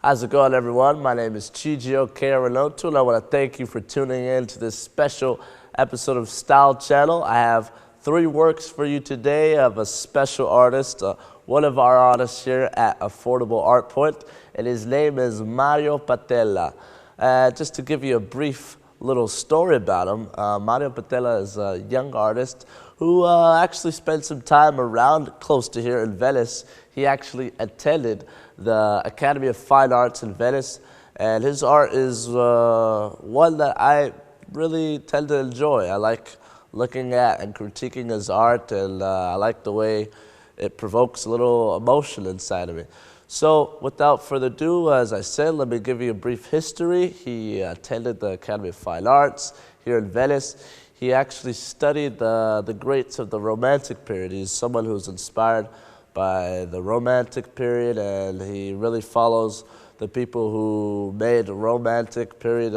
How's it going, everyone? My name is Chijio Karanotu, and I want to thank you for tuning in to this special episode of Style Channel. I have 3 works for you today of a special artist, one of our artists here at Affordable Art Point, and his name is Mario Patella. Just to give you a brief little story about him, Mario Patella is a young artist who actually spent some time around close to here in Venice. He actually attended the Academy of Fine Arts in Venice, and his art is one that I really tend to enjoy. I like looking at and critiquing his art, and I like the way it provokes a little emotion inside of me. So without further ado, as I said, let me give you a brief history. He attended the Academy of Fine Arts here in Venice. He actually studied the greats of the Romantic period. He's someone who's inspired by the Romantic period, and he really follows the people who made the Romantic period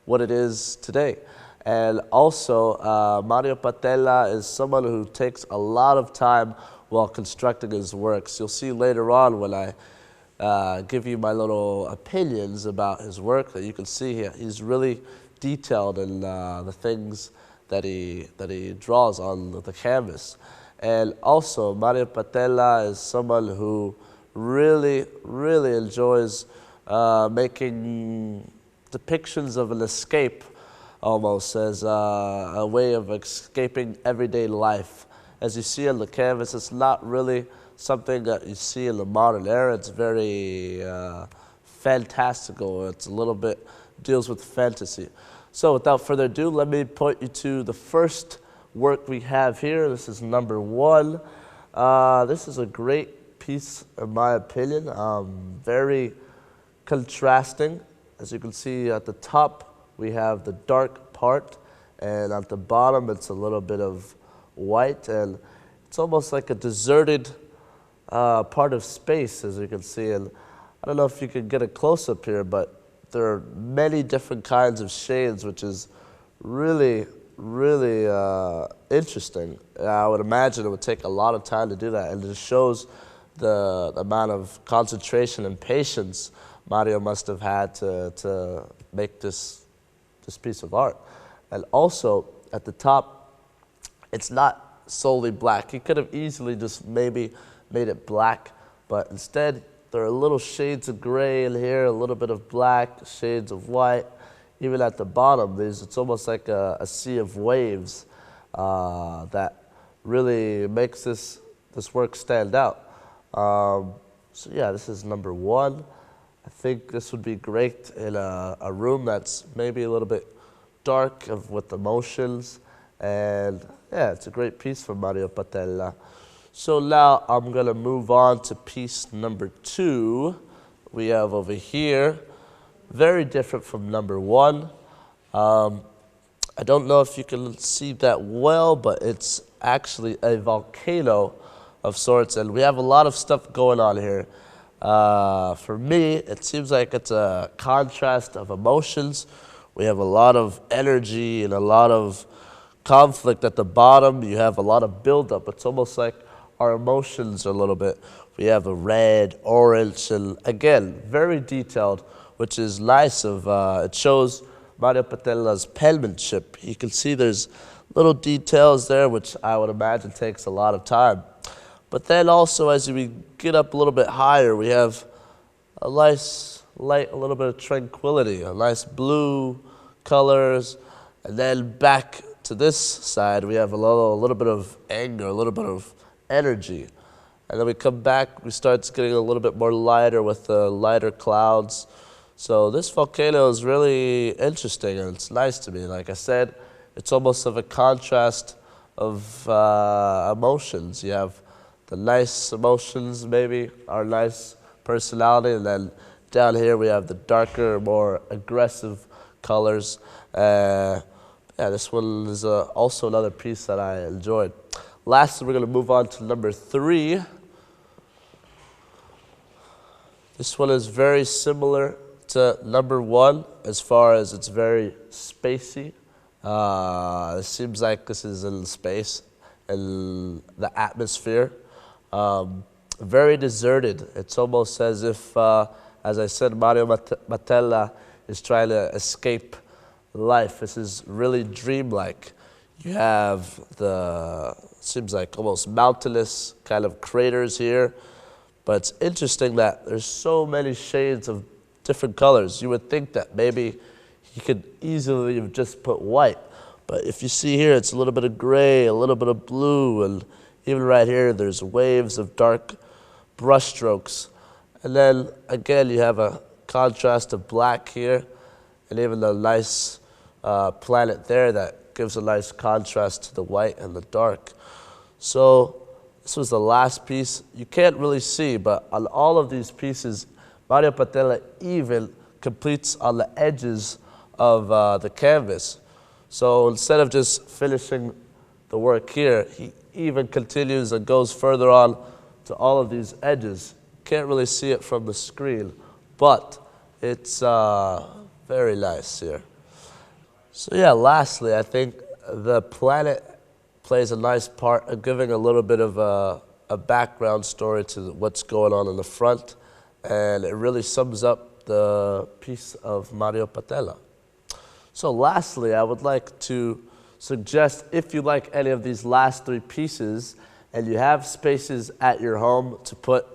what it is today. And also, Mario Patella is someone who takes a lot of time while constructing his works. You'll see later on when I give you my little opinions about his work that you can see here. He's really detailed in the things that he draws on the canvas. And also, Mario Patella is someone who really enjoys making depictions of an escape, almost as a way of escaping everyday life. As you see on the canvas, it's not really something that you see in the modern era. It's very fantastical. It's a little bit deals with fantasy. So without further ado, let me point you to the first work we have here. This is number 1. This is a great piece, in my opinion. Very contrasting. As you can see at the top, we have the dark part, and at the bottom, it's a little bit of white, and it's almost like a deserted part of space, as you can see. And I don't know if you can get a close-up here, but there are many different kinds of shades, which is really interesting. I would imagine it would take a lot of time to do that, and it shows the amount of concentration and patience Mario must have had to make this piece of art. And also, at the top, it's not solely black. He could have easily just maybe made it black, but instead, there are little shades of gray in here, a little bit of black, shades of white. Even at the bottom, it's almost like a sea of waves that really makes this work stand out. So yeah, this is number 1. I think this would be great in a room that's maybe a little bit dark with emotions. And yeah, it's a great piece from Mario Patella. So now I'm going to move on to piece number 2 we have over here. Very different from number 1. I don't know if you can see that well, but it's actually a volcano of sorts, and we have a lot of stuff going on here. For me, it seems like it's a contrast of emotions. We have a lot of energy and a lot of conflict at the bottom. You have a lot of buildup. It's almost like our emotions are a little bit. We have a red, orange, and again, very detailed, which is nice. It shows Mario Patella's penmanship. You can see there's little details there, which I would imagine takes a lot of time. But then also, as we get up a little bit higher, we have a nice light, a little bit of tranquility, a nice blue colors, and then back to this side, we have a little bit of anger, a little bit of energy. And then we come back, we start getting a little bit more lighter with the lighter clouds. So this volcano is really interesting, and it's nice to me. Like I said, it's almost of a contrast of emotions. You have the nice emotions, maybe, our nice personality, and then down here we have the darker, more aggressive colors. Yeah, this one is also another piece that I enjoyed. Lastly, we're going to move on to number 3. This one is very similar to number 1 as far as it's very spacey. It seems like this is in space, in the atmosphere. Very deserted. It's almost as if As I said, Mario Patella is trying to escape life. This is really dreamlike. You have seems like almost mountainous kind of craters here. But it's interesting that there's so many shades of different colors. You would think that maybe he could easily have just put white. But if you see here, it's a little bit of gray, a little bit of blue, and even right here, there's waves of dark brush strokes. And then again, you have a contrast of black here, and even a nice planet there that gives a nice contrast to the white and the dark. So this was the last piece. You can't really see, but on all of these pieces, Mario Patella even completes on the edges of the canvas. So instead of just finishing the work here, he even continues and goes further on to all of these edges. Can't really see it from the screen, but it's very nice here. So yeah, lastly, I think the planet plays a nice part of giving a little bit of a background story to what's going on in the front, and it really sums up the piece of Mario Patella. So lastly, I would like to suggest, if you like any of these last three pieces and you have spaces at your home to put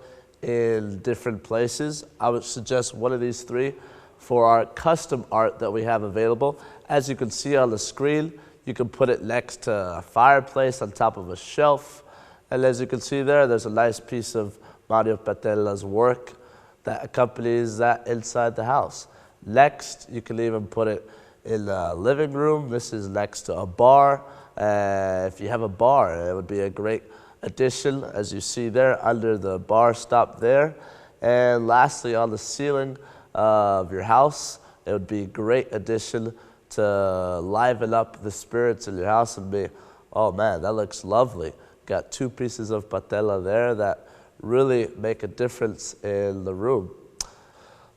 in different places, I would suggest one of these three for our custom art that we have available. As you can see on the screen, you can put it next to a fireplace on top of a shelf. And as you can see there, there's a nice piece of Mario Patella's work that accompanies that inside the house. Next, you can even put it in the living room. This is next to a bar. If you have a bar, it would be a great addition, as you see there, under the bar stop there. And lastly, on the ceiling of your house, it would be a great addition to liven up the spirits in your house and be, oh man, that looks lovely. Got two pieces of patella there that really make a difference in the room.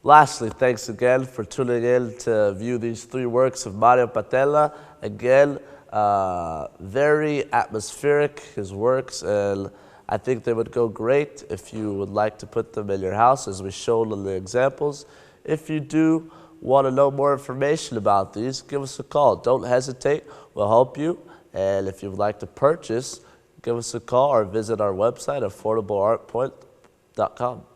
Lastly, thanks again for tuning in to view these three works of Mario Patella. Again, very atmospheric, his works, and I think they would go great if you would like to put them in your house, as we showed in the examples. If you do want to know more information about these, give us a call. Don't hesitate, we'll help you. And if you would like to purchase, give us a call or visit our website, affordableartpoint.com.